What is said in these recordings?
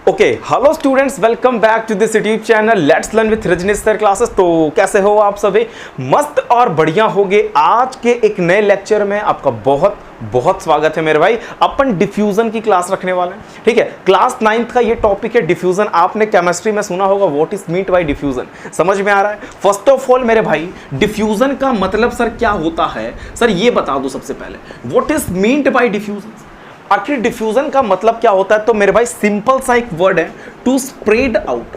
Okay hello students, welcome back to this YouTube channel let's learn with Rajneesh sir classes. तो कैसे हो आप सभी? मस्त और बढ़िया होगे। आज के एक नए लेक्चर में आपका बहुत बहुत स्वागत है मेरे भाई। अपन डिफ्यूजन की क्लास रखने वाले हैं, ठीक है। क्लास 9th का ये टॉपिक है डिफ्यूजन। आपने केमिस्ट्री में सुना होगा what is meant by diffusion, समझ में आ रहा है? फर्स्ट ऑफ ऑल मेरे भाई, डिफ्यूजन का मतलब सर क्या होता है? सर ये बता दो सबसे पहले, what is meant by diffusion. आखिर डिफ्यूजन का मतलब क्या होता है? तो मेरे भाई सिंपल सा एक वर्ड है, to spread out.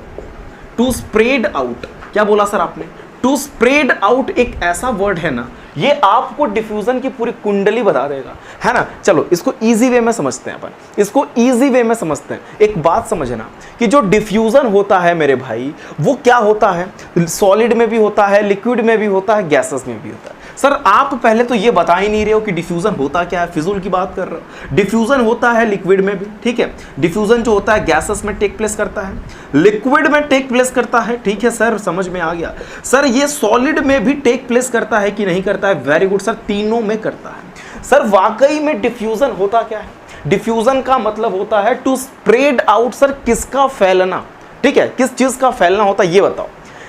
To spread out, क्या बोला सर आपने? टू स्प्रेड आउट एक ऐसा वर्ड है ना, ये आपको डिफ्यूजन की पूरी कुंडली बता देगा, है ना। चलो इसको इजी वे में समझते हैं अपन, इसको इजी वे में समझते हैं। एक बात समझना कि जो डिफ्यूजन होता है मेरे भाई, वो क्या होता है? सॉलिड में भी होता है, लिक्विड में भी होता है, गैसेस में भी होता है। सर आप पहले तो ये बता ही नहीं रहे हो कि डिफ्यूजन होता क्या है, फिजूल की बात कर रहे हो। डिफ्यूजन होता है लिक्विड में भी, ठीक है। डिफ्यूजन जो होता है गैसेस में टेक प्लेस करता है, लिक्विड में टेक प्लेस करता है, ठीक है सर, समझ में आ गया। सर ये सॉलिड में भी टेक प्लेस करता है कि नहीं करता है? वेरी गुड सर, तीनों में करता है। सर वाकई में डिफ्यूजन होता क्या है? डिफ्यूजन का मतलब होता है टू स्प्रेड आउट। सर किसका फैलना, ठीक है, किस चीज का फैलना होता है ये बताओ।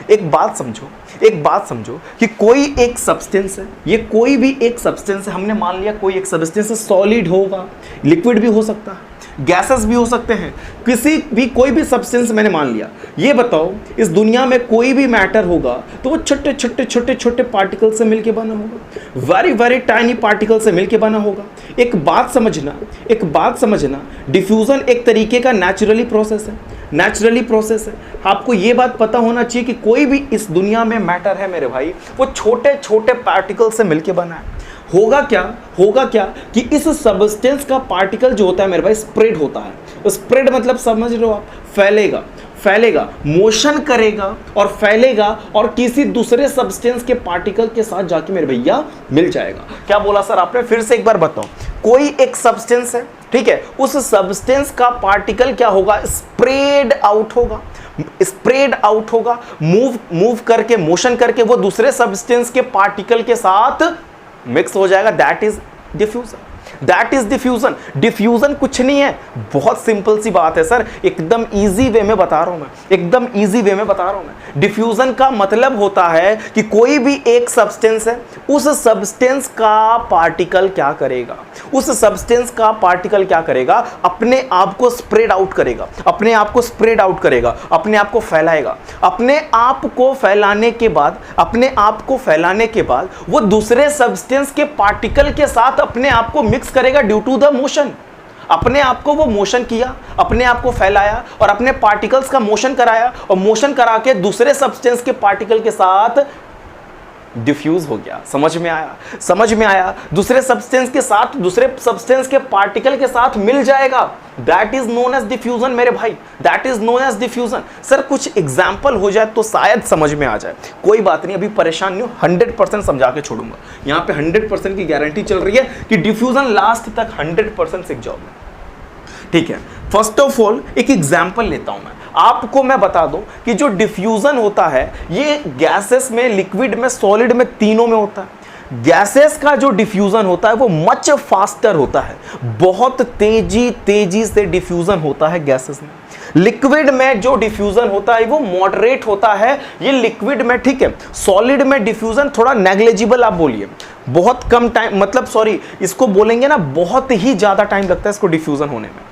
एक बात समझो, एक बात समझो कि कोई एक सब्सटेंस है, ये कोई भी एक सब्सटेंस है, हमने मान लिया कोई एक सब्सटेंस सॉलिड होगा, लिक्विड भी हो सकता है, गैसेस भी हो सकते हैं, किसी भी कोई भी सब्सटेंस मैंने मान लिया। ये बताओ इस दुनिया में कोई भी मैटर होगा तो वो छोटे छोटे छोटे छोटे पार्टिकल से मिलके बना होगा, वेरी वेरी टाइनी पार्टिकल से मिलके बना होगा। एक बात समझना, एक बात समझना, डिफ्यूजन एक तरीके का नेचुरली प्रोसेस है, नेचुरली प्रोसेस है। आपको ये बात पता होना चाहिए कि कोई भी इस दुनिया में मैटर है मेरे भाई, वो छोटे छोटे पार्टिकल से मिलके बना है। होगा क्या, होगा क्या कि इस सब्सटेंस का पार्टिकल जो होता है मेरे भाई स्प्रेड होता है। स्प्रेड मतलब समझ रहे हो आप? फैलेगा, फैलेगा, मोशन करेगा और फैलेगा और किसी दूसरे सब्सटेंस के पार्टिकल के साथ जाके मेरे भैया मिल जाएगा। क्या बोला सर आपने? फिर से एक बार बताओ। कोई एक सब्सटेंस है, ठीक है, उस सब्सटेंस का पार्टिकल क्या होगा? स्प्रेड आउट होगा, स्प्रेड आउट होगा, मूव करके, मोशन करके वो दूसरे सब्सटेंस के पार्टिकल के साथ मिक्स हो जाएगा। That is diffusion, that is diffusion. Diffusion कुछ नहीं है, बहुत सिंपल सी बात है सर, एकदम इजी वे में बता रहा हूं मैं, एकदम इजी वे में बता रहा हूं मैं। डिफ्यूजन का मतलब होता है कि कोई भी एक सब्सटेंस है, उस सब्सटेंस का पार्टिकल क्या करेगा? उस सब्सटेंस का पार्टिकल क्या करेगा? अपने आप को स्प्रेड आउट करेगा, अपने आप को स्प्रेड आउट करेगा, अपने आप को फैलाएगा। अपने आप को फैलाने के बाद, अपने आप को फैलाने के बाद वो दूसरे सब्सटेंस के पार्टिकल के साथ अपने आप को मिक्स करेगा ड्यू टू द मोशन। अपने आप को वो मोशन किया, अपने आप को फैलाया और अपने पार्टिकल्स का मोशन कराया और मोशन करा के दूसरे सब्सटेंस के पार्टिकल के साथ डिफ्यूज हो गया। समझ में आया? समझ में आया? दूसरे सब्सटेंस के साथ, दूसरे सब्सटेंस के पार्टिकल के साथ मिल जाएगा। That is known as diffusion मेरे भाई, that is known as diffusion. Sir कुछ एग्जाम्पल हो जाए तो शायद समझ में आ जाए, कोई बात नहीं, अभी परेशान नहीं हो, 100% समझा के छोड़ूंगा। यहाँ पे 100% की गारंटी चल रही है कि डिफ्यूजन लास्ट तक 100% सीख जाओगे, ठीक है। फर्स्ट ऑफ ऑल एक एग्जाम्पल लेता हूं मैं, आपको मैं बता दूं कि जो डिफ्यूजन होता है ये गैसेस में, लिक्विड में, सॉलिड में, तीनों में होता है। गैसेस का जो डिफ्यूजन होता है वो मच फास्टर होता है, बहुत तेजी से डिफ्यूजन होता है गैसेस में। लिक्विड में जो डिफ्यूजन होता है वो मॉडरेट होता है, ये लिक्विड में, ठीक है। सॉलिड में डिफ्यूजन थोड़ा नेग्लिजिबल आप बोलिए, बहुत कम टाइम, मतलब सॉरी इसको बोलेंगे ना, बहुत ही ज्यादा टाइम लगता है इसको डिफ्यूजन होने में।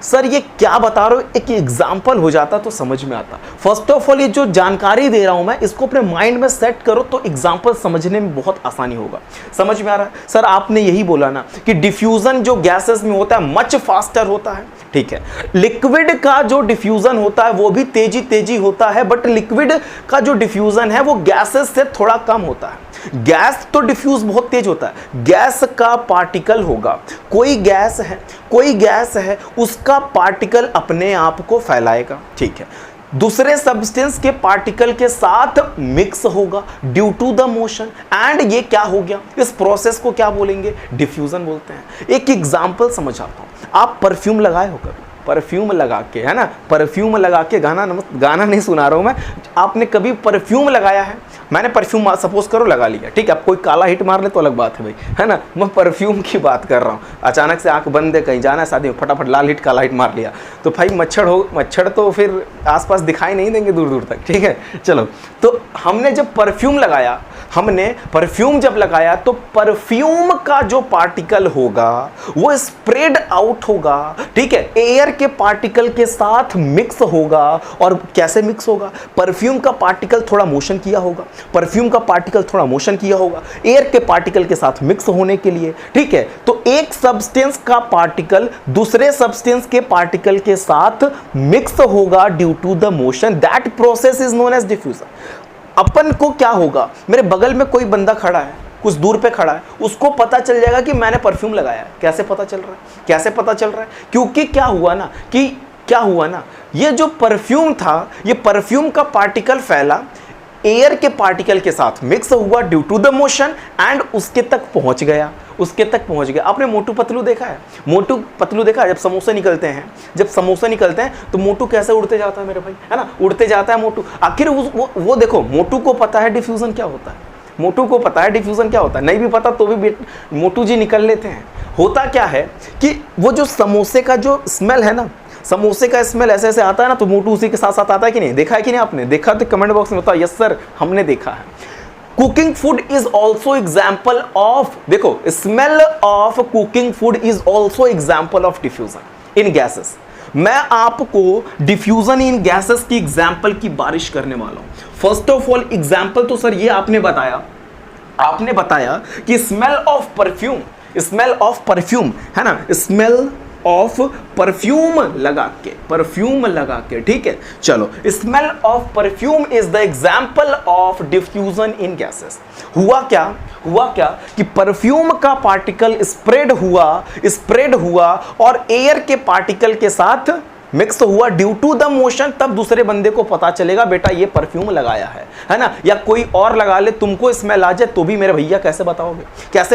सर ये क्या बता रहे हो? एक एग्जाम्पल हो जाता तो समझ में आता। फर्स्ट ऑफ ऑल ये जो जानकारी दे रहा हूं मैं, इसको अपने माइंड में सेट करो तो एग्जाम्पल समझने में बहुत आसानी होगा। समझ में आ रहा है? सर आपने यही बोला ना कि डिफ्यूजन जो गैसेस में होता है मच फास्टर होता है, ठीक है। लिक्विड का जो डिफ्यूजन होता है वो भी तेजी होता है, बट लिक्विड का जो डिफ्यूजन है वो गैसेस से थोड़ा कम होता है। गैस तो डिफ्यूज बहुत तेज होता है, गैस का पार्टिकल होगा, कोई गैस है, कोई गैस है, उसका पार्टिकल अपने आप को फैलाएगा, ठीक है, दूसरे सब्सटेंस के पार्टिकल के साथ मिक्स होगा due to the motion, and ये क्या हो गया? इस प्रोसेस को क्या बोलेंगे? डिफ्यूजन बोलते हैं। एक एग्जांपल समझ आता हूं, आप परफ्यूम लगाए हो कभी? परफ्यूम लगा के, है ना, परफ्यूम लगा के, गाना नहीं सुना रहा हूँ मैं, आपने कभी परफ्यूम लगाया है? मैंने परफ्यूम सपोज करो लगा लिया, ठीक है, अब कोई काला हिट मार ले तो अलग बात है भाई, है ना, मैं परफ्यूम की बात कर रहा हूँ। अचानक से आंख बंद है, कहीं जाना है शादी में, फटाफट लाल हिट काला हिट मार लिया तो भाई मच्छर तो फिर आसपास दिखाई नहीं देंगे दूर दूर तक, ठीक है। चलो, तो हमने जब परफ्यूम जब लगाया तो परफ्यूम का जो पार्टिकल होगा वो स्प्रेड आउट होगा, ठीक है, एयर के पार्टिकल के साथ मिक्स होगा। और कैसे मिक्स होगा? परफ्यूम का पार्टिकल थोड़ा मोशन किया होगा, एयर के पार्टिकल के साथ मिक्स होने के लिए, ठीक है। तो एक सब्सटेंस का पार्टिकल दूसरे सब्सटेंस के पार्टिकल के साथ मिक्स होगा due to the motion, that process is known as diffusion. अपन को क्या होगा, मेरे बगल में कोई बंदा खड़ा है, कुछ दूर पे खड़ा है, उसको पता चल जाएगा कि मैंने परफ्यूम लगाया है। कैसे पता चल रहा है? क्योंकि क्या हुआ ना, ये जो परफ्यूम था, ये परफ्यूम का पार्टिकल फैला, एयर के पार्टिकल के साथ मिक्स हुआ due to the motion and उसके तक पहुंच गया। आपने मोटू पतलू देखा है? जब समोसे निकलते हैं तो मोटू कैसे उड़ते जाता है मेरे भाई, है ना, उड़ते जाता है मोटू। आखिर वो देखो, मोटू को पता है डिफ्यूजन क्या होता है, नहीं भी पता तो भी मोटू जी निकल लेते हैं। होता क्या है कि वो जो समोसे का जो स्मेल है ना, समोसे का स्मेल ऐसे ऐसे आता है ना, तो मोटू उसी के साथ साथ आता है कि नहीं? देखा है कि नहीं आपने? देखा तो कमेंट बॉक्स में बताओ, यस सर हमने देखा है। Cooking food is also example of, देखो, smell of cooking food is also example of diffusion in gases. मैं आपको डिफ्यूजन इन गैसेस की एग्जाम्पल की बारिश करने वाला हूं। फर्स्ट ऑफ ऑल एग्जाम्पल तो सर ये आपने बताया कि स्मेल ऑफ परफ्यूम, है ना, स्मेल ऑफ परफ्यूम लगा के, ठीक है। चलो, smell of perfume is the example of diffusion in gases. हुआ क्या कि परफ्यूम का पार्टिकल स्प्रेड हुआ और एयर के पार्टिकल के साथ मिक्स हुआ ड्यू टू द मोशन। तब दूसरे बंदे को पता चलेगा बेटा ये परफ्यूम लगाया है ना, या कोई और लगा ले, तुमको स्मेल आ जाए तो भी मेरे भैया कैसे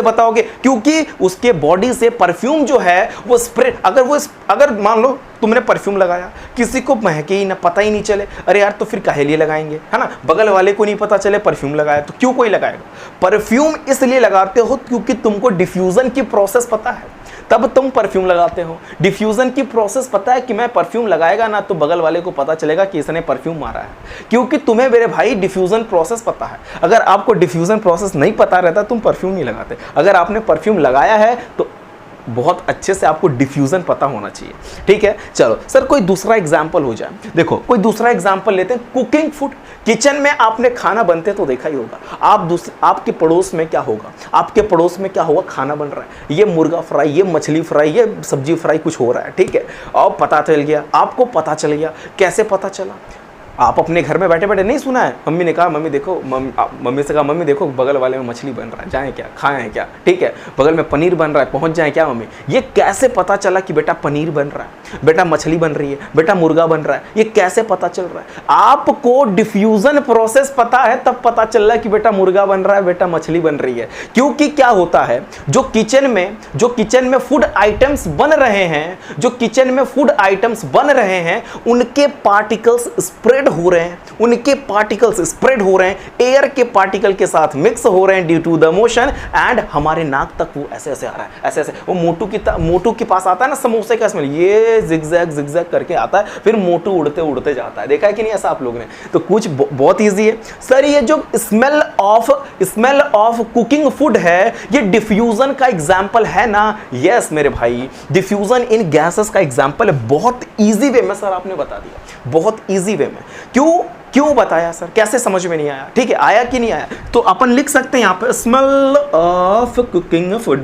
बताओगे? क्योंकि उसके बॉडी से परफ्यूम जो है वो स्प्रेड, अगर मान लो तुमने परफ्यूम लगाया, किसी को महके ही ना, पता ही नहीं चले, अरे यार तो फिर काहे लिए लगाएंगे, है ना, बगल वाले को नहीं पता चले परफ्यूम लगाया तो क्यों कोई लगाएगा? परफ्यूम इसलिए लगाते हो क्योंकि तुमको डिफ्यूजन की प्रोसेस पता है, तब तुम परफ्यूम लगाते हो। डिफ्यूजन की प्रोसेस पता है कि मैं परफ्यूम लगाएगा ना तो बगल वाले को पता चलेगा कि इसने परफ्यूम मारा है, क्योंकि तुम्हें मेरे भाई डिफ्यूजन प्रोसेस पता है। अगर आपको डिफ्यूजन प्रोसेस नहीं पता रहता तुम परफ्यूम नहीं लगाते। अगर आपने परफ्यूम लगाया है तो बहुत अच्छे से आपको डिफ्यूजन पता होना चाहिए, ठीक है। चलो सर कोई दूसरा एग्जाम्पल हो जाए, देखो कोई दूसरा एग्जाम्पल लेते हैं, कुकिंग फूड। किचन में आपने खाना बनते तो देखा ही होगा, आपके पड़ोस में क्या होगा, खाना बन रहा है, ये मुर्गा फ्राई, ये मछली फ्राई, ये सब्जी फ्राई कुछ हो रहा है, ठीक है, और आपको पता चल गया। कैसे पता चला? आप अपने घर में बैठे बैठे नहीं सुना है, मम्मी ने कहा, मम्मी से कहा, मम्मी देखो बगल वाले में मछली बन रहा है, जाएं क्या, खाएं क्या, ठीक है, बगल में पनीर बन रहा है, पहुंच जाएं क्या मम्मी? ये कैसे पता चला कि बेटा पनीर बन रहा है, बेटा मछली बन रही है, बेटा मुर्गा बन रहा है? ये कैसे पता चल रहा है? आपको डिफ्यूजन प्रोसेस पता है तब पता चल रहा है कि बेटा मुर्गा बन रहा है, बेटा मछली बन रही है। क्योंकि क्या होता है, जो किचन में फूड आइटम्स बन रहे हैं, उनके पार्टिकल्स स्प्रेड हो रहे हैं, एयर के पार्टिकल के साथ मिक्स हो रहे हैं due to the motion, and हमारे नाक तक वो ऐसे ऐसे आ रहा है, ऐसे ऐसे। वो मोटू के पास आता है ना समोसे का स्मेल, ये जिगजैग करके आता है, फिर मोटू उड़ते उड़ते जाता है। देखा है कि नहीं ऐसा आप लोगों ने? तो कुछ बहुत ईजी है सर। ये जो स्मेल ऑफ कुकिंग फूड है, ये डिफ्यूजन का एग्जाम्पल है ना? यस मेरे भाई, डिफ्यूजन इन गैसेस का एग्जाम्पल है। बहुत ईजी वे में सर आपने बता दिया, बहुत ईजी वे में। क्यों बताया सर? कैसे समझ में नहीं आया? ठीक है, आया कि नहीं आया? तो अपन लिख सकते हैं यहाँ पे स्मेल ऑफ कुकिंग फूड,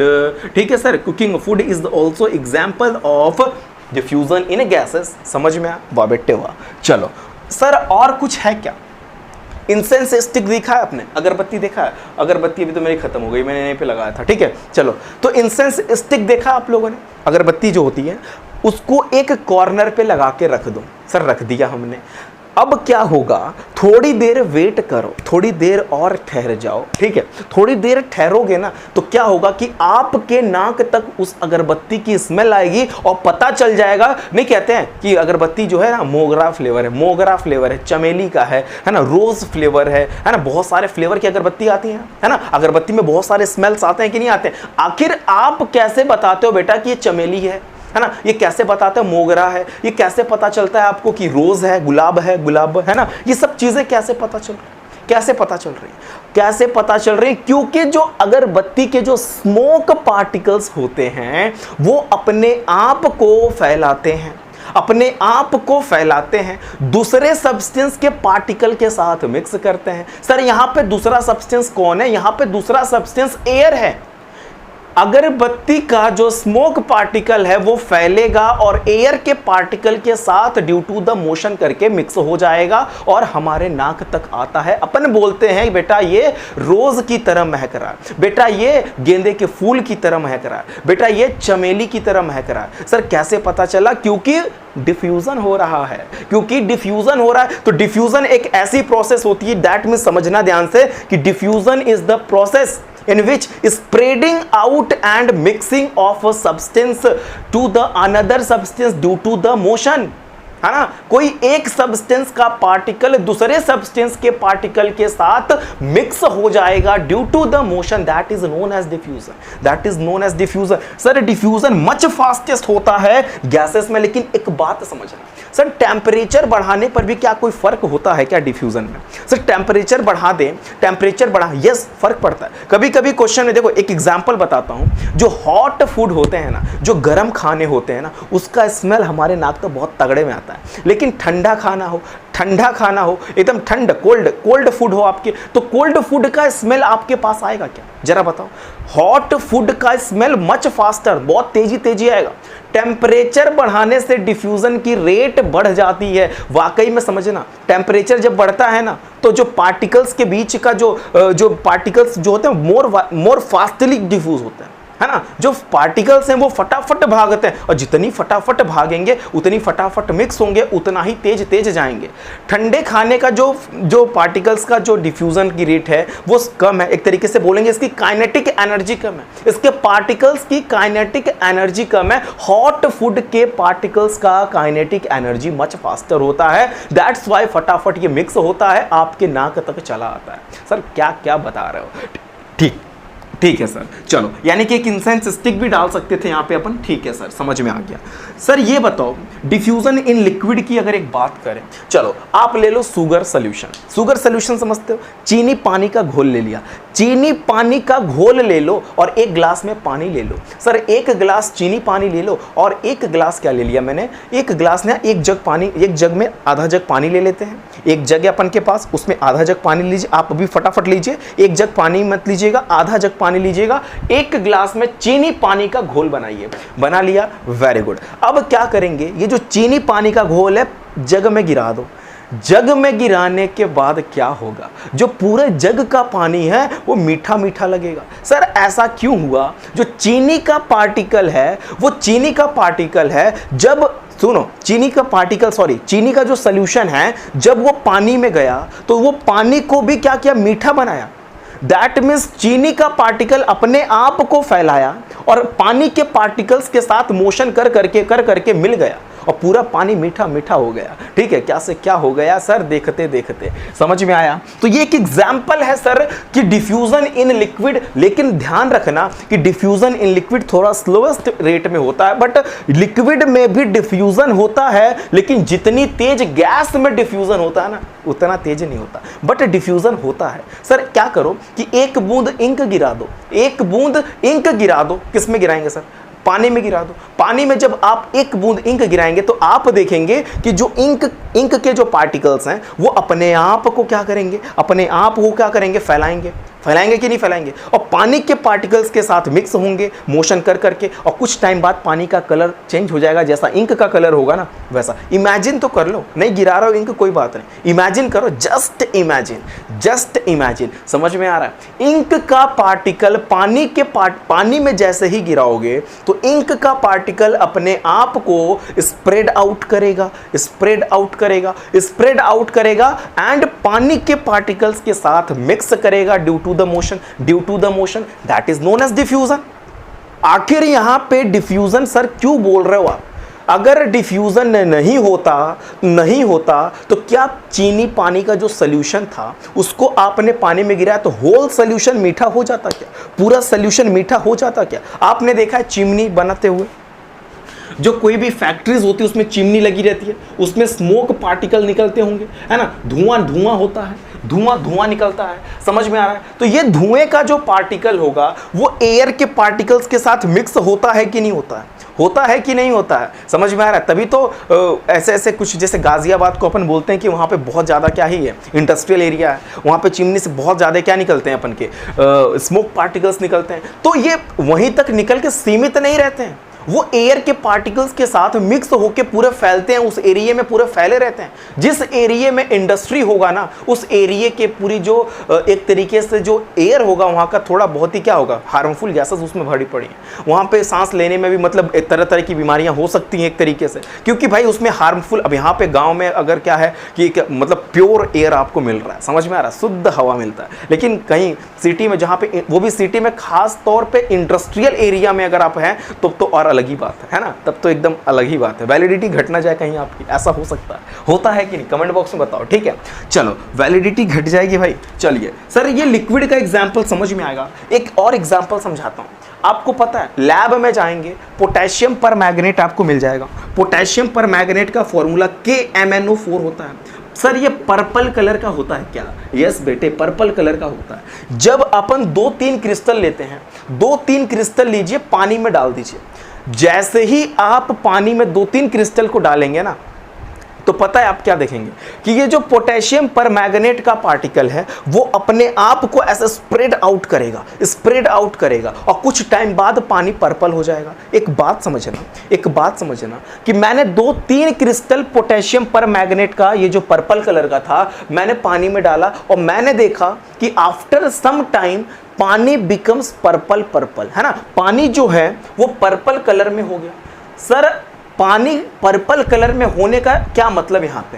ठीक है sir. Cooking food is also example of diffusion in gases. समझ में आया? वाह बेटे वाह। चलो सर और कुछ है क्या? इंसेंस स्टिक देखा है आपने? अगरबत्ती देखा है? अगरबत्ती अभी तो मेरी खत्म हो गई, मैंने यहीं पे लगाया था, ठीक है। चलो तो इंसेंस स्टिक देखा आप लोगों ने? अगरबत्ती जो होती है उसको एक कॉर्नर पे लगा के रख दो। सर रख दिया हमने, अब क्या होगा, थोड़ी देर वेट करो, थोड़ी देर और ठहर जाओ, ठीक है। थोड़ी देर ठहरोगे ना तो क्या होगा कि आपके नाक तक उस अगरबत्ती की स्मेल आएगी और पता चल जाएगा। नहीं कहते हैं कि अगरबत्ती जो है ना मोगरा फ्लेवर है, मोगरा फ्लेवर है, चमेली का है ना, रोज फ्लेवर है ना, बहुत सारे फ्लेवर की अगरबत्ती आती है ना। अगरबत्ती में बहुत सारे स्मेल्स आते हैं कि नहीं आते। आखिर आप कैसे बताते हो बेटा कि ये चमेली है ना, ये कैसे बताते हैं मोगरा है, ये कैसे पता चलता है आपको कि रोज है, गुलाब है, गुलाब है ना। ये सब चीजें कैसे पता चल रही है, कैसे पता चल रही है, कैसे पता चल रही है? क्योंकि जो अगरबत्ती के जो स्मोक पार्टिकल्स होते हैं वो अपने आप को फैलाते हैं, अपने आप को फैलाते हैं, दूसरे सब्सटेंस के पार्टिकल के साथ मिक्स करते हैं। सर यहां पे दूसरा सब्सटेंस कौन है? यहां पे दूसरा सब्सटेंस एयर है। अगरबत्ती का जो स्मोक पार्टिकल है वो फैलेगा और एयर के पार्टिकल के साथ ड्यू टू द मोशन करके मिक्स हो जाएगा और हमारे नाक तक आता है। अपन बोलते हैं बेटा ये रोज की तरह महक रहा है, बेटा ये गेंदे के फूल की तरह महक रहा है, बेटा ये चमेली की तरह महक रहा है। सर कैसे पता चला? क्योंकि डिफ्यूजन हो रहा है, क्योंकि डिफ्यूजन हो रहा है। तो डिफ्यूजन एक ऐसी प्रोसेस होती है, दैट मींस समझना ध्यान से कि diffusion is the process in which spreading out and mixing of a substance to the another substance due to the motion, है ना। कोई एक सब्सटेंस का पार्टिकल दूसरे सब्सटेंस के पार्टिकल के साथ मिक्स हो जाएगा due to the motion, that is known as diffusion, that is known as diffusion. Sir diffusion much fastest होता है गैसेस में, लेकिन एक बात समझना सर, टेम्परेचर बढ़ाने पर भी क्या कोई फर्क होता है क्या डिफ्यूजन में? सर टेम्परेचर बढ़ा दें, टेम्परेचर बढ़ा, यस फर्क पड़ता है। कभी कभी क्वेश्चन में देखो एक एग्जांपल बताता हूं, जो हॉट फूड होते हैं ना, जो गर्म खाने होते हैं ना, उसका स्मेल हमारे नाक तो बहुत तगड़े में आता है। लेकिन ठंडा खाना हो, ठंडा खाना हो, एकदम ठंड कोल्ड फूड हो आपके, तो कोल्ड फूड का स्मेल आपके पास आएगा क्या? जरा बताओ। हॉट फूड का स्मेल मच फास्टर, बहुत तेजी आएगा। टेम्परेचर बढ़ाने से डिफ्यूजन की रेट बढ़ जाती है। वाकई में समझना, टेम्परेचर जब बढ़ता है ना तो जो पार्टिकल्स के बीच का जो पार्टिकल्स जो होते हैं मोर फास्टली डिफ्यूज होते हैं, है ना। जो पार्टिकल्स हैं वो फटाफट भागते हैं और जितनी फटाफट भागेंगे उतनी फटाफट मिक्स होंगे, उतना ही तेज जाएंगे। ठंडे खाने का जो पार्टिकल्स का जो डिफ्यूजन की रेट है वो कम है, एक तरीके से बोलेंगे इसकी काइनेटिक एनर्जी कम है, इसके पार्टिकल्स की काइनेटिक एनर्जी कम है। हॉट फूड के पार्टिकल्स का काइनेटिक एनर्जी मच फास्टर होता है, दैट्स वाई फटाफट ये मिक्स होता है, आपके नाक तक चला आता है। सर क्या बता रहे हो? ठीक है सर, चलो यानी कि एक इंसेंस स्टिक भी डाल सकते थे यहाँ पे अपन, ठीक है सर, समझ में आ गया। सर ये बताओ डिफ्यूजन इन लिक्विड की अगर एक बात करें, चलो आप ले low sugar solution. Sugar solution समझते हो? चीनी पानी का घोल ले लिया, चीनी पानी का घोल ले लो और एक गिलास में पानी ले लो। सर एक गिलास चीनी पानी ले लो और एक गिलास क्या ले लिया मैंने, एक गिलास ना एक जग पानी, एक जग में आधा जग पानी ले लेते हैं। एक जग है अपन के पास, उसमें आधा जग पानी लीजिए, आप अभी फटाफट लीजिए, एक जग पानी मत लीजिएगा, आधा जग पानी लीजिएगा, एक गिलास में चीनी पानी का घोल बनाइए। बना लिया, वेरी गुड। अब क्या करेंगे, ये जो चीनी पानी का घोल है जग में गिरा दो। जग में गिराने के बाद क्या होगा, जो पूरे जग का पानी है वो मीठा मीठा लगेगा। सर ऐसा क्यों हुआ? जो चीनी का पार्टिकल है वो चीनी का पार्टिकल है, जब सुनो चीनी का जो सॉल्यूशन है जब वो पानी में गया तो वो पानी को भी क्या किया, मीठा बनाया। दैट मीन्स चीनी का पार्टिकल अपने आप को फैलाया और पानी के पार्टिकल्स के साथ मोशन कर करके मिल गया और पूरा पानी मीठा मीठा हो गया। ठीक है, क्या से क्या हो गया सर, देखते देखते समझ में आया। तो ये एक एग्जाम्पल है सर कि डिफ्यूजन इन लिक्विड, लेकिन ध्यान रखना कि डिफ्यूजन इन लिक्विड थोड़ा स्लोएस्ट रेट में होता है, बट लिक्विड में भी डिफ्यूजन होता है, लेकिन जितनी तेज गैस में डिफ्यूजन होता है ना उतना तेज नहीं होता, बट डिफ्यूजन होता है। सर क्या करो कि एक बूंद इंक गिरा दो, एक बूंद इंक गिरा दो। किस में गिराएंगे सर? पानी में गिरा दो। पानी में जब आप एक बूंद इंक गिराएंगे तो आप देखेंगे कि जो इंक के जो पार्टिकल्स हैं वो अपने आप को क्या करेंगे, फैलाएंगे। फैलाएंगे कि नहीं फैलाएंगे, और पानी के पार्टिकल्स के साथ मिक्स होंगे मोशन कर करके, और कुछ टाइम बाद पानी का कलर चेंज हो जाएगा, जैसा इंक का कलर होगा ना वैसा। इमेजिन तो कर लो, नहीं गिरा रहा हो इंक, कोई बात नहीं, इमेजिन करो, जस्ट इमेजिन, समझ में आ रहा है। इंक का पार्टिकल पानी में जैसे ही गिराओगे तो इंक का पार्टिकल अपने आप को स्प्रेड आउट करेगा एंड पानी के पार्टिकल्स के साथ मिक्स करेगा due to the motion, that is known as diffusion. आखिर यहां पे डिफ्यूजन सर क्यों बोल रहे हो आप? अगर डिफ्यूजन नहीं होता तो क्या चीनी पानी का जो सोल्यूशन था उसको आपने पानी में गिराया तो होल सोल्यूशन मीठा हो जाता क्या? पूरा सोल्यूशन मीठा हो जाता क्या? आपने देखा है चिमनी बनाते हुए, जो कोई भी फैक्ट्रीज होती है उसमें चिमनी लगी रहती है, उसमें स्मोक पार्टिकल निकलते होंगे, है ना, धुआं होता है, धुआं निकलता है, समझ में आ रहा है? तो ये धुएं का जो पार्टिकल होगा वो एयर के पार्टिकल्स के साथ मिक्स होता है कि नहीं होता है? होता है कि नहीं होता है? समझ में आ रहा है? तभी तो ऐसे कुछ, जैसे गाजियाबाद को अपन बोलते हैं कि वहाँ पे बहुत ज़्यादा क्या ही है, इंडस्ट्रियल एरिया है, वहाँ पे चिमनी से बहुत ज़्यादा क्या निकलते हैं अपन के स्मोक पार्टिकल्स निकलते हैं। तो ये वहीं तक निकल के सीमित नहीं रहते हैं, वो एयर के पार्टिकल्स के साथ मिक्स होकर पूरे फैलते हैं, उस एरिया में पूरे फैले रहते हैं। जिस एरिया में इंडस्ट्री होगा ना, उस एरिया के पूरी जो एक तरीके से जो एयर होगा वहाँ का थोड़ा बहुत ही क्या होगा, हार्मफुल गैसेस उसमें भरी पड़ी हैं। वहाँ पे सांस लेने में भी मतलब तरह की बीमारियाँ हो सकती हैं एक तरीके से, क्योंकि भाई उसमें हार्मफुल। अब यहाँ पे गाँव में अगर क्या है कि मतलब प्योर एयर आपको मिल रहा है, समझ में आ रहा है, शुद्ध हवा मिलता है। लेकिन कहीं सिटी में, जहाँ पे वो भी सिटी में खास तौर पर इंडस्ट्रियल एरिया में अगर आप हैं तो और अलग ही बात है ना, तब तो एकदम अलग ही बात है। वैलिडिटी घट ना जाए कहीं आपकी, ऐसा हो सकता है, होता है कि नहीं? कमेंट बॉक्स में बताओ, ठीक है। चलो, वैलिडिटी घट जाएगी भाई। चलिए सर, ये लिक्विड का एग्जांपल समझ में आएगा, एक और एग्जांपल समझाता हूं। आपको पता है, लैब में जाएंगे, पोटेशियम पर मैग्नेट आपको मिल जाएगा। पोटेशियम पर मैग्नेट का फॉर्मूला KMnO4 होता है। सर ये पर्पल कलर का होता है क्या? यस बेटे, पर्पल कलर का होता है। जब अपन 2-3 क्रिस्टल लेते हैं, 2-3 क्रिस्टल लीजिए, पानी में डाल दीजिए। जैसे ही आप पानी में 2-3 क्रिस्टल को डालेंगे ना, तो पता है आप क्या देखेंगे कि ये जो पोटेशियम पर मैग्नेट का पार्टिकल है वो अपने आप को ऐसे स्प्रेड आउट करेगा और कुछ टाइम बाद पानी पर्पल हो जाएगा। एक बात समझना कि मैंने 2-3 क्रिस्टल पोटेशियम पर मैग्नेट का, ये जो पर्पल कलर का था, मैंने पानी में डाला और मैंने देखा कि आफ्टर सम टाइम पानी बिकम्स पर्पल, है ना, पानी जो है वो पर्पल कलर में हो गया। सर पानी पर्पल कलर में होने का क्या मतलब यहाँ पे?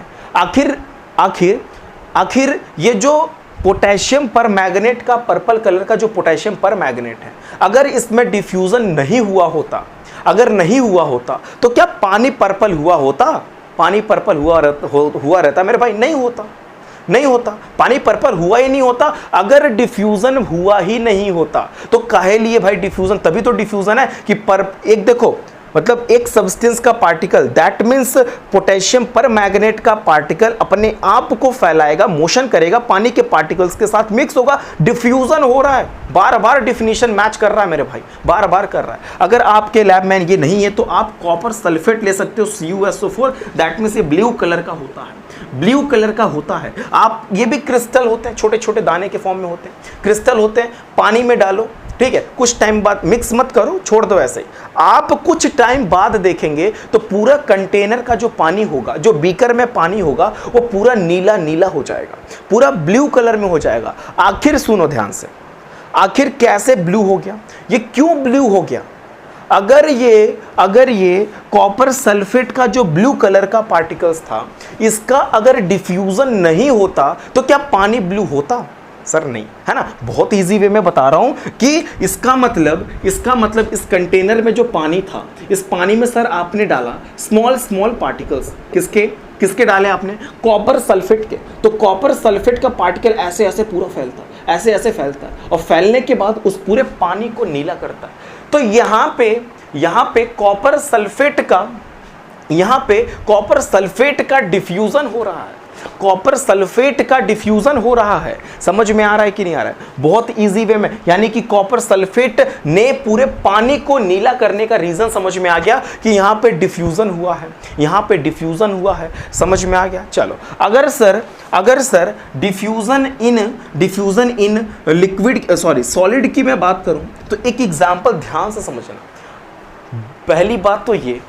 आखिर ये जो पोटेशियम पर मैग्नेट का पर्पल कलर का जो पोटेशियम पर मैग्नेट है, अगर इसमें डिफ्यूजन नहीं हुआ होता तो क्या पानी पर्पल हुआ होता? पानी पर्पल हुआ रहता मेरे भाई? नहीं होता। पानी पर्पल हुआ ही नहीं होता। अगर डिफ्यूजन हुआ ही नहीं होता तो काहे लिए भाई डिफ्यूजन? तभी तो डिफ्यूजन है कि एक देखो, मतलब एक सब्सटेंस का पार्टिकल, दैट मीन्स पोटेशियम पर मैग्नेट का पार्टिकल अपने आप को फैलाएगा, मोशन करेगा, पानी के पार्टिकल्स के साथ मिक्स होगा, डिफ्यूजन हो रहा है। बार डेफिनेशन मैच कर रहा है मेरे भाई, बार कर रहा है। अगर आपके लैब में ये नहीं है तो आप कॉपर सल्फेट ले सकते हो, CuSO4, दैट मीन्स ये ब्लू कलर का होता है। आप ये भी क्रिस्टल होते हैं, छोटे छोटे दाने के फॉर्म में होते हैं, क्रिस्टल होते हैं, पानी में डालो, ठीक है, कुछ टाइम बाद, मिक्स मत करो, छोड़ दो ऐसे ही। आप कुछ टाइम बाद देखेंगे तो पूरा कंटेनर का जो पानी होगा, जो बीकर में पानी होगा, वो पूरा नीला हो जाएगा, पूरा ब्लू कलर में हो जाएगा। आखिर सुनो ध्यान से, आखिर कैसे ब्लू हो गया? ये क्यों ब्लू हो गया? अगर ये कॉपर सल्फेट का जो ब्लू कलर का पार्टिकल्स था, इसका अगर डिफ्यूजन नहीं होता तो क्या पानी ब्लू होता? सर नहीं, है ना। बहुत इजी वे में बता रहा हूं कि इसका मतलब इस कंटेनर में जो पानी था, इस पानी में सर आपने डाला स्मॉल पार्टिकल्स। किसके डाले आपने? कॉपर सल्फेट के। तो कॉपर सल्फेट का पार्टिकल ऐसे पूरा फैलता है, ऐसे फैलता है, और फैलने के बाद उस पूरे पानी को नीला करता है। तो यहाँ पे कॉपर सल्फेट का डिफ्यूजन हो रहा है। कॉपर सल्फेट का डिफ्यूजन हो रहा है। समझ में आ रहा है कि नहीं आ रहा है? बहुत इजी वे में, यानी कि कॉपर सल्फेट ने पूरे पानी को नीला करने का रीजन समझ में आ गया कि यहां पे डिफ्यूजन हुआ है, यहां पे डिफ्यूजन हुआ है। समझ में आ गया? चलो, अगर sir diffusion in liquid solid की मैं बात करूं तो एक एग्जांपल ध्यान से समझना। पहली बात तो ये,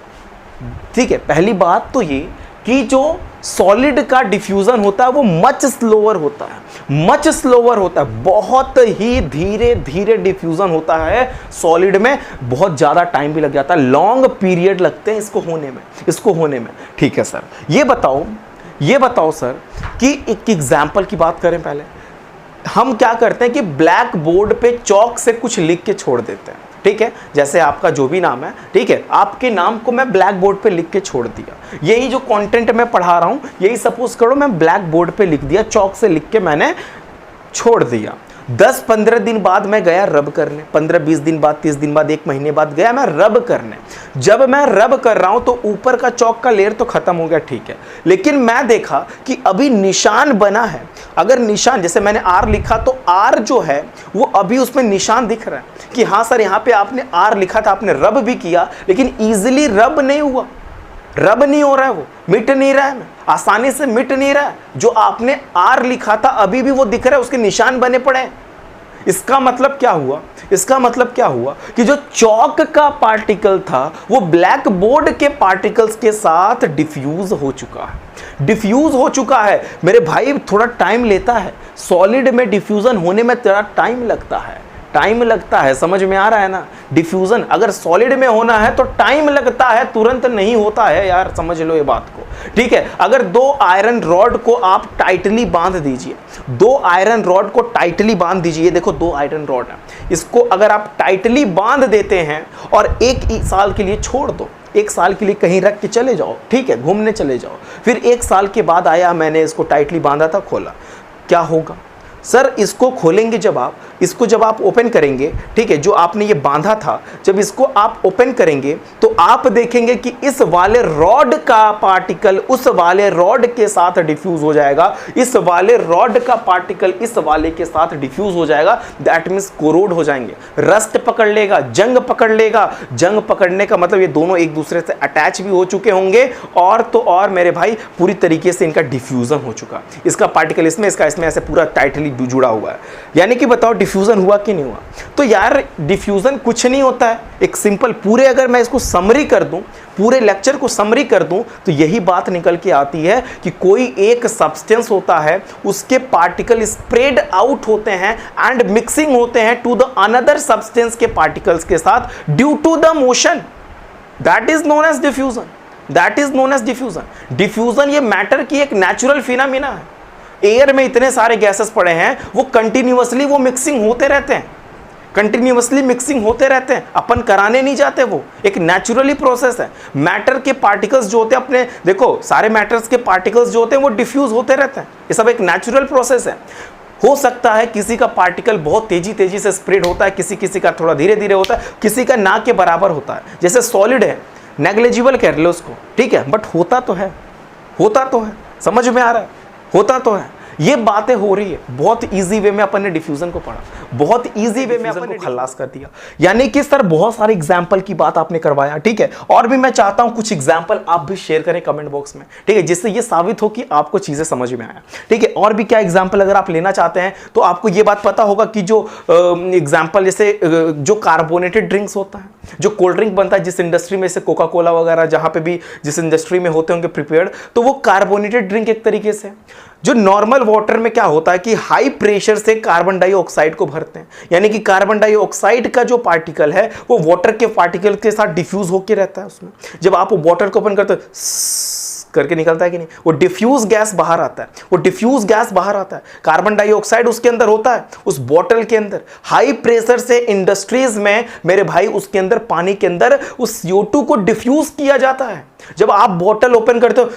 ठीक है, पहली बात तो ये कि जो सॉलिड का डिफ्यूजन होता है वो मच स्लोअर होता है, बहुत ही धीरे धीरे डिफ्यूजन होता है सॉलिड में, बहुत ज़्यादा टाइम भी लग जाता है, लॉन्ग पीरियड लगते हैं इसको होने में। ठीक है सर, ये बताओ सर कि एक एग्जाम्पल की बात करें। पहले हम क्या करते हैं कि ब्लैक बोर्ड पे चौक से कुछ लिख के छोड़ देते हैं, ठीक है, जैसे आपका जो भी नाम है, ठीक है, आपके नाम को मैं ब्लैक बोर्ड पे लिख के छोड़ दिया। यही जो कंटेंट मैं पढ़ा रहा हूं, यही सपोज करो मैं ब्लैक बोर्ड पे लिख दिया, चौक से लिख के मैंने छोड़ दिया। 10-15 दिन बाद मैं गया रब करने, 15-20 दिन बाद, 30 दिन बाद, 1 महीने बाद गया मैं रब करने। जब मैं रब कर रहा हूं तो ऊपर का चौक का लेयर तो खत्म हो गया, ठीक है, लेकिन मैं देखा कि अभी निशान बना है। अगर निशान, जैसे मैंने आर लिखा तो आर जो है वो अभी उसमें निशान दिख रहा है कि हाँ सर यहाँ पे आपने आर लिखा था, आपने रब भी किया, लेकिन इजीली रब नहीं हुआ, रब नहीं हो रहा है, वो मिट नहीं रहा है, आसानी से मिट नहीं रहा है। जो आपने आर लिखा था अभी भी वो दिख रहा है, उसके निशान बने पड़े हैं। इसका मतलब क्या हुआ कि जो चौक का पार्टिकल था वो ब्लैक बोर्ड के पार्टिकल्स के साथ डिफ्यूज हो चुका है। मेरे भाई, थोड़ा टाइम लेता है, सॉलिड में डिफ्यूजन होने में थोड़ा टाइम लगता है, समझ में आ रहा है ना? डिफ्यूजन अगर सॉलिड में होना है तो टाइम लगता है, तुरंत नहीं होता है यार, समझ लो ये बात को, ठीक है। अगर 2 आयरन रॉड को आप टाइटली बांध दीजिए, 2 आयरन रॉड को टाइटली बांध दीजिए, देखो 2 आयरन रॉड है, इसको अगर आप टाइटली बांध देते हैं और 1 साल के लिए छोड़ दो, 1 साल के लिए कहीं रख के चले जाओ, ठीक है, घूमने चले जाओ, फिर 1 साल के बाद आया, मैंने इसको टाइटली बांधा था, खोला, क्या होगा सर? इसको खोलेंगे जब आप ओपन करेंगे, ठीक है, जो आपने ये बांधा था, जब इसको आप ओपन करेंगे तो आप देखेंगे कि इस वाले रॉड का पार्टिकल उस वाले रॉड के साथ डिफ्यूज हो जाएगा, इस वाले रॉड का पार्टिकल इस वाले के साथ डिफ्यूज हो जाएगा। दैट मीन्स कोरोड हो जाएंगे, रस्ट पकड़ लेगा, जंग पकड़ लेगा। जंग पकड़ने का मतलब ये दोनों एक दूसरे से अटैच भी हो चुके होंगे, और तो और मेरे भाई पूरी तरीके से इनका डिफ्यूजन हो चुका, इसका पार्टिकल इसमें, इसका इसमें, ऐसे पूरा टाइटली जुड़ा हुआ है। यानी कि बताओ डिफ्यूजन हुआ कि नहीं हुआ? तो यार डिफ्यूजन कुछ नहीं होता है, एक सिंपल, पूरे अगर मैं इसको समरी कर दूं, पूरे लेक्चर को समरी कर दूं, तो यही बात निकल के आती है कि कोई एक सब्सटेंस होता है, उसके पार्टिकल स्प्रेड आउट होते हैं एंड मिक्सिंग होते हैं टू द अनदर सब्सटेंस के पार्टिकल्स के साथ due to the motion, that is known as diffusion. Diffusion ये मैटर की एक नेचुरल फिनोमेना है। एयर में इतने सारे गैसेस पड़े हैं, वो कंटिन्यूअसली वो मिक्सिंग होते रहते हैं, अपन कराने नहीं जाते, वो एक नेचुरली प्रोसेस है। मैटर के पार्टिकल्स जो होते हैं, अपने देखो सारे मैटर्स के पार्टिकल्स जो होते हैं वो डिफ्यूज होते रहते हैं, ये सब एक नेचुरल प्रोसेस है। हो सकता है किसी का पार्टिकल बहुत तेजी से स्प्रेड होता है, किसी का थोड़ा धीरे धीरे होता है, किसी का ना के बराबर होता है। जैसे सॉलिड है, नेग्लिजिबल कर लो उसको, ठीक है, बट होता तो है, समझ में आ रहा है, होता तो है। ये बातें हो रही है, बहुत इजी वे में अपन ने डिफ्यूजन को पढ़ा, बहुत इजी वे में अपन ने खलास कर दिया। यानी कि सर बहुत सारे एग्जाम्पल की बात आपने करवाया, ठीक है, और भी मैं चाहता हूं कुछ एग्जाम्पल आप भी शेयर करें कमेंट बॉक्स में, ठीक है, जिससे ये साबित हो कि आपको चीजें समझ में आया, ठीक है। और भी क्या एग्जाम्पल अगर आप लेना चाहते हैं तो आपको ये बात पता होगा कि जो एग्जाम्पल जैसे जो कार्बोनेटेड ड्रिंक्स होता है, जो कोल्ड ड्रिंक बनता है, जिस इंडस्ट्री में से कोका कोला वगैरह, जहां पे भी जिस इंडस्ट्री में होते होंगे प्रिपेयर्ड, तो वो कार्बोनेटेड ड्रिंक एक तरीके से। जो नॉर्मल वाटर में क्या होता है कि हाई प्रेशर से कार्बन डाइऑक्साइड को भरते हैं, यानी कि कार्बन डाइऑक्साइड का जो पार्टिकल है वो वाटर के पार्टिकल के साथ डिफ्यूज होकर रहता है उसमें। जब आप वाटर को ओपन करते हो करके निकलता है कि नहीं, वो डिफ्यूज गैस बाहर आता है, कार्बन डाइऑक्साइड उसके अंदर होता है, उस बॉटल के अंदर। हाई प्रेशर से इंडस्ट्रीज में मेरे भाई उसके अंदर, पानी के अंदर उस CO2 को डिफ्यूज किया जाता है। जब आप बॉटल ओपन करते हो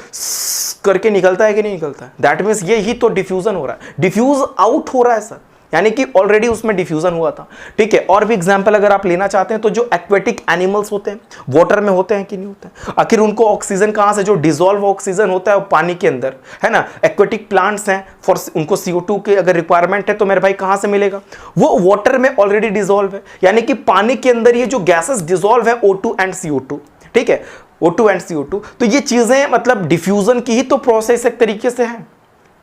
करके निकलता है कि नहीं निकलता है, दैट मीन्स ये ही तो डिफ्यूजन हो रहा है, डिफ्यूज आउट हो रहा है सर, यानी कि ऑलरेडी उसमें डिफ्यूजन हुआ था। ठीक है, और भी एग्जांपल अगर आप लेना चाहते हैं तो जो एक्वेटिक एनिमल्स होते हैं वाटर में होते हैं कि नहीं होते हैं, आखिर उनको ऑक्सीजन कहां से, जो डिसॉल्व ऑक्सीजन होता है वो पानी के अंदर है ना। एक्वेटिक प्लांट्स हैं, फॉर उनको CO2 की अगर रिक्वायरमेंट है तो मेरे भाई कहां से मिलेगा, वो वाटर में ऑलरेडी डिसॉल्व है, यानी कि पानी के अंदर ये जो गैसेस डिसॉल्व है O2 एंड CO2। ठीक है, O2 एंड CO2, तो ये चीजें मतलब डिफ्यूजन की ही तो प्रोसेस एक तरीके से है,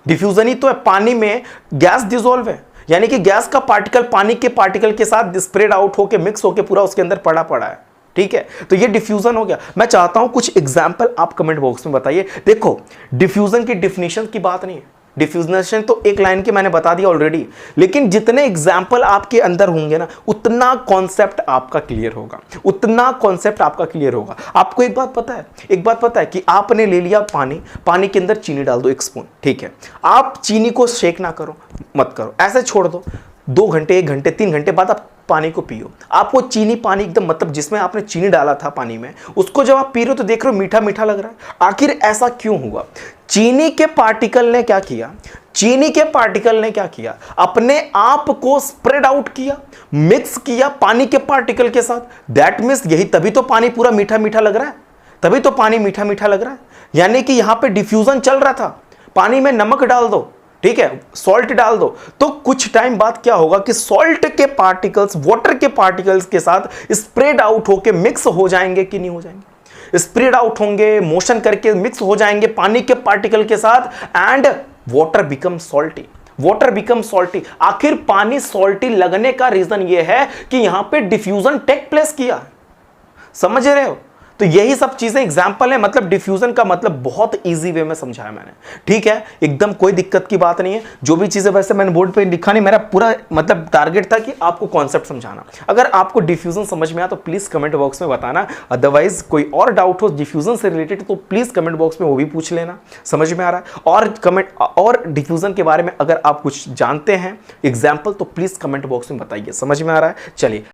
डिफ्यूजन ही तो है। पानी में गैस डिसॉल्व है, यानी कि गैस का पार्टिकल पानी के पार्टिकल के साथ स्प्रेड आउट होके मिक्स होके पूरा उसके अंदर पड़ा है। ठीक है, तो ये डिफ्यूजन हो गया। मैं चाहता हूं कुछ एग्जांपल आप कमेंट बॉक्स में बताइए। देखो, डिफ्यूजन की डिफिनेशन की बात नहीं है, डिफ्यूजन तो एक लाइन की मैंने बता दिया ऑलरेडी, लेकिन जितने एग्जाम्पल आपके अंदर होंगे ना उतना कॉन्सेप्ट आपका क्लियर होगा, उतना कॉन्सेप्ट आपका क्लियर होगा। आपको एक बात पता है कि आपने ले लिया पानी के अंदर चीनी डाल दो 1 स्पून। ठीक है, आप चीनी को शेक ना करो, मत करो, ऐसे छोड़ दो, 2 घंटे 1 घंटे 3 घंटे बाद आप पानी को पियो। आपको चीनी पानी एकदम मतलब जिसमें आपने चीनी डाला था पानी में, उसको जब आप पी रहे हो तो देख रहे हो मीठा मीठा लग रहा है। आखिर ऐसा क्यों हुआ? चीनी के पार्टिकल ने क्या किया, अपने आप को स्प्रेड आउट किया, मिक्स किया पानी के पार्टिकल के साथ। दैट मीन्स यही, तभी तो पानी पूरा मीठा मीठा लग रहा है, यानी कि यहां पे डिफ्यूजन चल रहा था। पानी में नमक डाल दो, ठीक है, सॉल्ट डाल दो, तो कुछ टाइम बाद क्या होगा कि सॉल्ट के पार्टिकल्स वाटर के पार्टिकल्स के साथ स्प्रेड आउट होके मिक्स हो जाएंगे कि नहीं हो जाएंगे? स्प्रेड आउट होंगे, मोशन करके मिक्स हो जाएंगे पानी के पार्टिकल के साथ, एंड वाटर बिकम सॉल्टी। आखिर पानी सॉल्टी लगने का रीजन यह है कि यहां पे डिफ्यूजन टेक प्लेस किया। समझ रहे हो? तो यही सब चीजें एग्जाम्पल है, मतलब डिफ्यूजन का मतलब बहुत इजी वे में समझाया मैंने। ठीक है, एकदम कोई दिक्कत की बात नहीं है। जो भी चीजें वैसे मैंने बोर्ड पे लिखा नहीं, मेरा पूरा मतलब टारगेट था कि आपको कॉन्सेप्ट समझाना। अगर आपको डिफ्यूजन समझ में आया तो प्लीज कमेंट बॉक्स में बताना, अदरवाइज कोई और डाउट हो डिफ्यूजन से रिलेटेड तो प्लीज कमेंट बॉक्स में वो भी पूछ लेना। समझ में आ रहा है? और कमेंट और डिफ्यूजन के बारे में अगर आप कुछ जानते हैं एग्जाम्पल तो प्लीज कमेंट बॉक्स में बताइए। समझ में आ रहा है? चलिए।